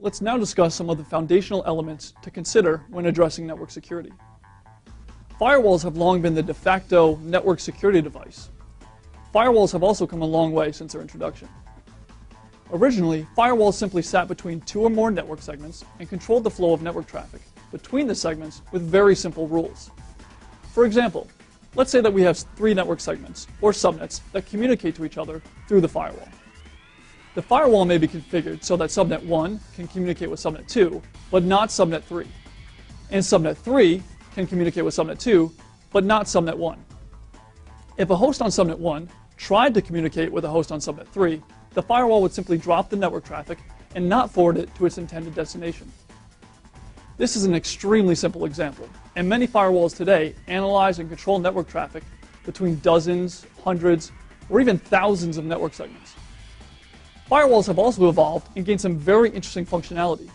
Let's now discuss some of the foundational elements to consider when addressing network security. Firewalls have long been the de facto network security device. Firewalls have also come a long way since their introduction. Originally, firewalls simply sat between two or more network segments and controlled the flow of network traffic between the segments with very simple rules. For example, let's say that we have three network segments, or subnets, that communicate to each other through the firewall. The firewall may be configured so that subnet 1 can communicate with subnet 2, but not subnet 3. And subnet 3 can communicate with subnet 2, but not subnet 1. If a host on subnet 1 tried to communicate with a host on subnet 3, the firewall would simply drop the network traffic and not forward it to its intended destination. This is an extremely simple example, and many firewalls today analyze and control network traffic between dozens, hundreds, or even thousands of network segments. Firewalls have also evolved and gained some very interesting functionality.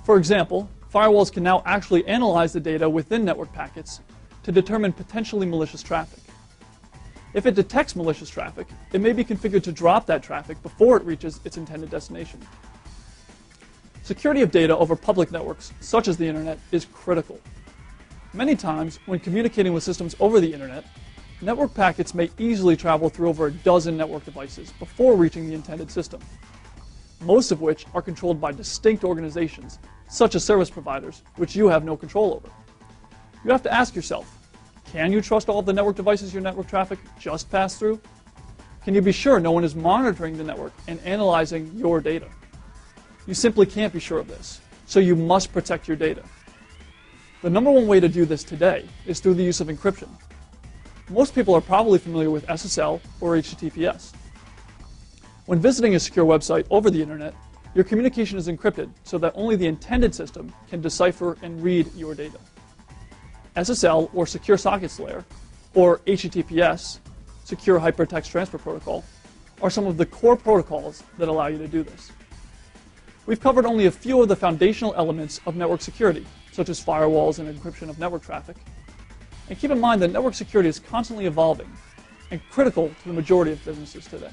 For example, firewalls can now actually analyze the data within network packets to determine potentially malicious traffic. If it detects malicious traffic, it may be configured to drop that traffic before it reaches its intended destination. Security of data over public networks, such as the internet, is critical. Many times, when communicating with systems over the internet, network packets may easily travel through over a dozen network devices before reaching the intended system, most of which are controlled by distinct organizations, such as service providers, which you have no control over. You have to ask yourself, can you trust all of the network devices your network traffic just passed through? Can you be sure no one is monitoring the network and analyzing your data? You simply can't be sure of this, so you must protect your data. The number one way to do this today is through the use of encryption. Most people are probably familiar with SSL or HTTPS. When visiting a secure website over the internet, your communication is encrypted so that only the intended system can decipher and read your data. SSL, or Secure Sockets Layer, or HTTPS, Secure Hypertext Transfer Protocol, are some of the core protocols that allow you to do this. We've covered only a few of the foundational elements of network security, such as firewalls and encryption of network traffic. And keep in mind that network security is constantly evolving and critical to the majority of businesses today.